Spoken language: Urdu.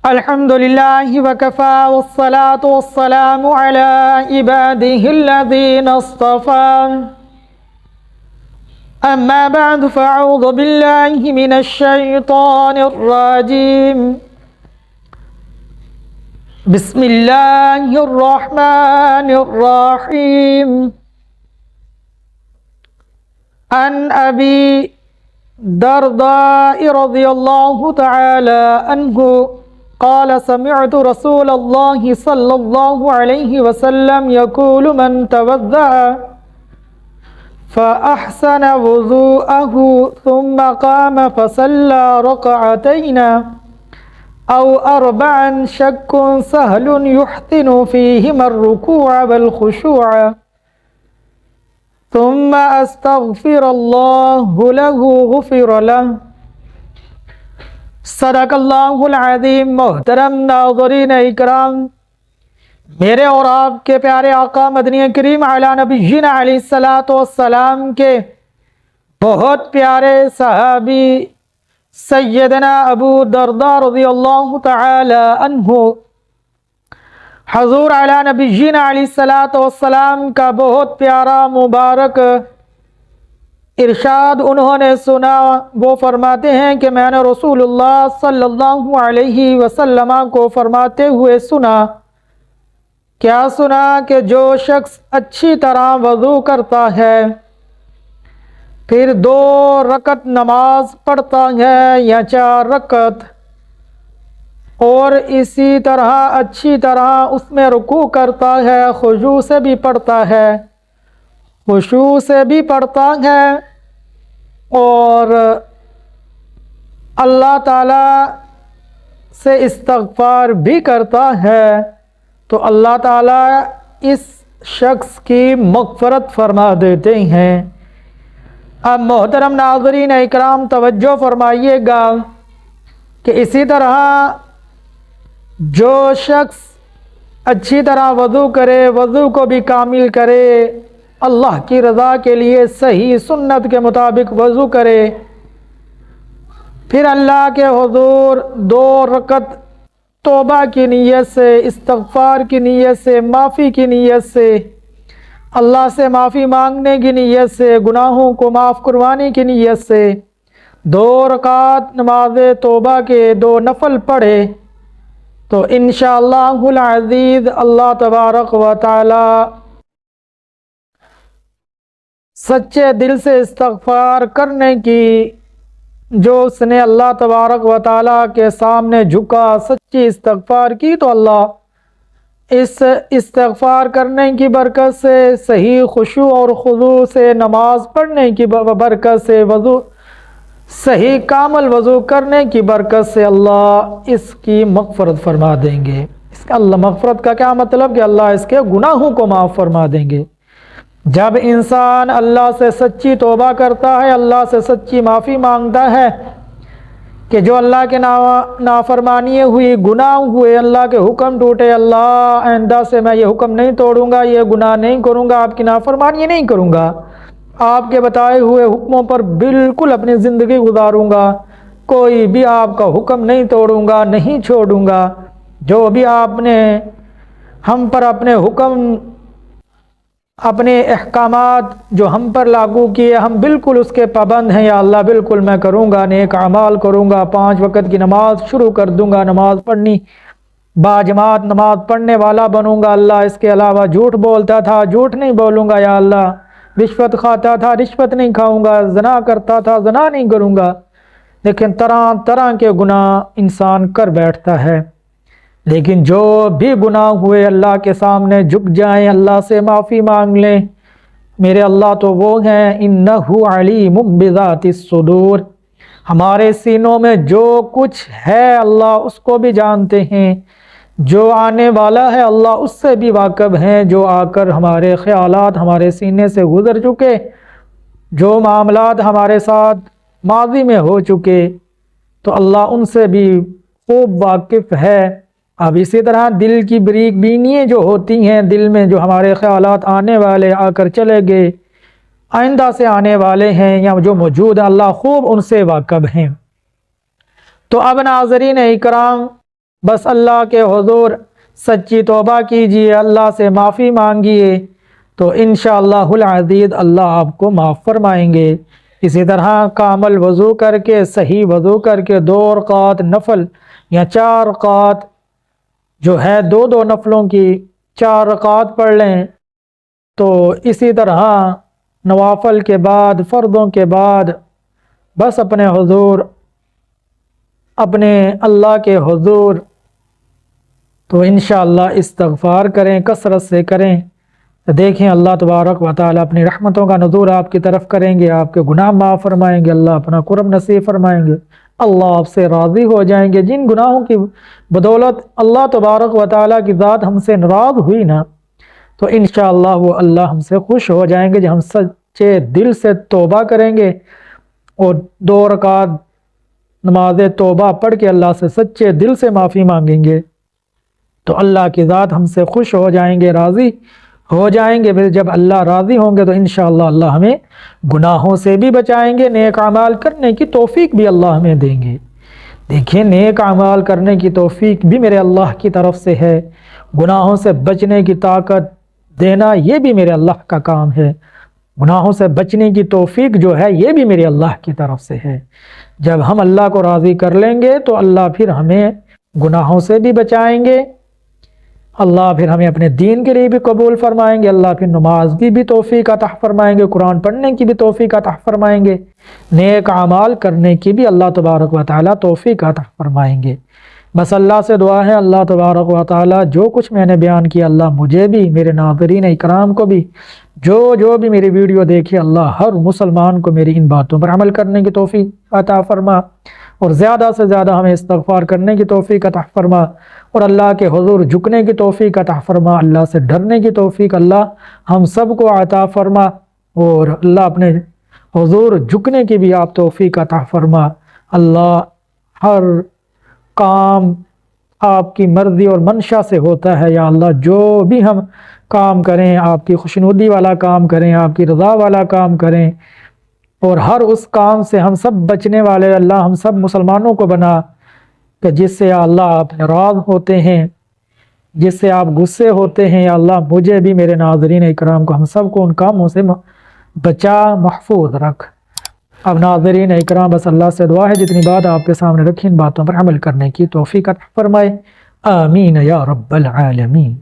الحمد لله وكفى والصلاة والسلام على عباده الذين اصطفى أما بعد فأعوذ بالله من الشيطان الرجيم بسم الله الرحمن الرحيم عن أبي الدرداء رضي الله تعالى عنه قال سمعت رسول الله صلى الله عليه وسلم يقول من توضأ فأحسن وضوءه ثم قام فصلى ركعتين أو أربعا شك سهل يحسن فيهما الركوع والخشوع ثم استغفر الله له غفر له صدق اللہ العظیم۔ محترم ناظرین اکرام، میرے اور آپ کے پیارے آقا مدنی کریم علی نبینا علیہ الصلاۃ والسلام کے بہت پیارے صحابی سیدنا ابو الدرداء رضی اللہ تعالی عنہ حضور علی نبینا علیہ الصلاۃ والسلام کا بہت پیارا مبارک ارشاد انہوں نے سنا۔ وہ فرماتے ہیں کہ میں نے رسول اللہ صلی اللہ علیہ وسلم کو فرماتے ہوئے سنا۔ کیا سنا؟ کہ جو شخص اچھی طرح وضو کرتا ہے پھر 2 رکعت نماز پڑھتا ہے یا 4 رکعت، اور اسی طرح اچھی طرح اس میں رکوع کرتا ہے، خشوع سے بھی پڑھتا ہے، اور اللہ تعالیٰ سے استغفار بھی کرتا ہے، تو اللہ تعالیٰ اس شخص کی مغفرت فرما دیتے ہیں۔ اب محترم ناظرین اکرام توجہ فرمائیے گا کہ اسی طرح جو شخص اچھی طرح وضو کرے، وضو کو بھی کامل کرے، اللہ کی رضا کے لیے صحیح سنت کے مطابق وضو کرے، پھر اللہ کے حضور 2 رکعت توبہ کی نیت سے، استغفار کی نیت سے، معافی کی نیت سے، اللہ سے معافی مانگنے کی نیت سے، گناہوں کو معاف کروانے کی نیت سے 2 رکعت نماز توبہ کے 2 نفل پڑھے، تو انشاءاللہ العزیز اللہ تبارک و تعالی سچے دل سے استغفار کرنے کی، جو اس نے اللہ تبارک و تعالیٰ کے سامنے جھکا، سچی استغفار کی، تو اللہ اس استغفار کرنے کی برکت سے، صحیح خشوع اور خضوع سے نماز پڑھنے کی برکت سے، صحیح کامل وضو کرنے کی برکت سے اللہ اس کی مغفرت فرما دیں گے۔ اس کا اللہ مغفرت کا کیا مطلب؟ کہ اللہ اس کے گناہوں کو معاف فرما دیں گے۔ جب انسان اللہ سے سچی توبہ کرتا ہے، اللہ سے سچی معافی مانگتا ہے کہ جو اللہ کے نافرمانی ہوئی، گناہ ہوئے، اللہ کے حکم ٹوٹے، اللہ آئندہ سے میں یہ حکم نہیں توڑوں گا، یہ گناہ نہیں کروں گا، آپ کی نافرمانی نہیں کروں گا، آپ کے بتائے ہوئے حکموں پر بالکل اپنی زندگی گزاروں گا، کوئی بھی آپ کا حکم نہیں توڑوں گا، نہیں چھوڑوں گا، جو بھی آپ نے ہم پر اپنے حکم، اپنے احکامات جو ہم پر لاگو کیے، ہم بالکل اس کے پابند ہیں، یا اللہ بالکل میں کروں گا، نیک اعمال کروں گا، 5 وقت کی نماز شروع کر دوں گا، نماز پڑھنی، باجماعت نماز پڑھنے والا بنوں گا، اللہ اس کے علاوہ جھوٹ بولتا تھا، جھوٹ نہیں بولوں گا، یا اللہ رشوت کھاتا تھا، رشوت نہیں کھاؤں گا، زنا کرتا تھا، زنا نہیں کروں گا۔ لیکن طرح طرح کے گناہ انسان کر بیٹھتا ہے، لیکن جو بھی گناہ ہوئے اللہ کے سامنے جھک جائیں، اللہ سے معافی مانگ لیں۔ میرے اللہ تو وہ ہیں، انہ علیم بذات الصدور، ہمارے سینوں میں جو کچھ ہے اللہ اس کو بھی جانتے ہیں، جو آنے والا ہے اللہ اس سے بھی واقف ہیں، جو آ کر ہمارے خیالات ہمارے سینے سے گزر چکے، جو معاملات ہمارے ساتھ ماضی میں ہو چکے، تو اللہ ان سے بھی خوب واقف ہے۔ اب اسی طرح دل کی بریک بینیاں جو ہوتی ہیں، دل میں جو ہمارے خیالات آنے والے، آ کر چلے گئے، آئندہ سے آنے والے ہیں، یا جو موجود ہیں، اللہ خوب ان سے واقف ہیں۔ تو اب ناظرین اکرام، بس اللہ کے حضور سچی توبہ کیجئے، اللہ سے معافی مانگیے، تو انشاءاللہ العزیز اللہ آپ کو معاف فرمائیں گے۔ اسی طرح کامل وضو کر کے، صحیح وضو کر کے 2 رکعات نفل یا 4 رکعات جو ہے 2 نفلوں کی 4 رکعات پڑھ لیں۔ تو اسی طرح نوافل کے بعد، فرضوں کے بعد بس اپنے حضور، اپنے اللہ کے حضور تو انشاءاللہ استغفار کریں، کثرت سے کریں۔ دیکھیں اللہ تبارک و تعالیٰ اپنی رحمتوں کا نزول آپ کی طرف کریں گے، آپ کے گناہ معاف فرمائیں گے، اللہ اپنا کرم نصیب فرمائیں گے، اللہ آپ سے راضی ہو جائیں گے۔ جن گناہوں کی بدولت اللہ تبارک و تعالیٰ کی ذات ہم سے ناراض ہوئی نا، تو انشاءاللہ وہ اللہ ہم سے خوش ہو جائیں گے جب ہم سچے دل سے توبہ کریں گے اور 2 رکعت نماز توبہ پڑھ کے اللہ سے سچے دل سے معافی مانگیں گے، تو اللہ کی ذات ہم سے خوش ہو جائیں گے، راضی ہو جائیں گے۔ پھر جب اللہ راضی ہوں گے تو انشاءاللہ اللہ ہمیں گناہوں سے بھی بچائیں گے، نیک اعمال کرنے کی توفیق بھی اللہ ہمیں دیں گے۔ دیکھیں نیک اعمال کرنے کی توفیق بھی میرے اللہ کی طرف سے ہے، گناہوں سے بچنے کی طاقت دینا یہ بھی میرے اللہ کا کام ہے، گناہوں سے بچنے کی توفیق جو ہے یہ بھی میرے اللہ کی طرف سے ہے۔ جب ہم اللہ کو راضی کر لیں گے تو اللہ پھر ہمیں گناہوں سے بھی بچائیں گے، اللہ پھر ہمیں اپنے دین کے لیے بھی قبول فرمائیں گے، اللہ پھر نماز کی بھی توفیق عطا فرمائیں گے، قرآن پڑھنے کی بھی توفیق عطا فرمائیں گے، نیک اعمال کرنے کی بھی اللہ تبارک و تعالیٰ توفیق عطا فرمائیں گے۔ بس اللہ سے دعا ہے اللہ تبارک و تعالیٰ جو کچھ میں نے بیان کیا اللہ مجھے بھی، میرے ناظرین اکرام کو بھی، جو بھی میری ویڈیو دیکھے اللہ ہر مسلمان کو میری ان باتوں پر عمل کرنے کی توفیق عطا فرما، اور زیادہ سے زیادہ ہمیں استغفار کرنے کی توفیق عطا فرما، اور اللہ کے حضور جھکنے کی توفیق عطا فرما، اللہ سے ڈرنے کی توفیق اللہ ہم سب کو عطا فرما، اور اللہ اپنے حضور جھکنے کی بھی آپ توفیق عطا فرما۔ اللہ ہر کام آپ کی مرضی اور منشا سے ہوتا ہے، یا اللہ جو بھی ہم کام کریں آپ کی خوشنودی والا کام کریں، آپ کی رضا والا کام کریں، اور ہر اس کام سے ہم سب بچنے والے اللہ ہم سب مسلمانوں کو بنا کہ جس سے یا اللہ آپ ناراض ہوتے ہیں، جس سے آپ غصے ہوتے ہیں، یا اللہ مجھے بھی میرے ناظرین اکرام کو ہم سب کو ان کاموں سے بچا محفوظ رکھ۔ اب ناظرین اکرام بس اللہ سے دعا ہے جتنی بات آپ کے سامنے رکھی ان باتوں پر عمل کرنے کی توفیق عطا فرمائے، آمین یا رب العالمین۔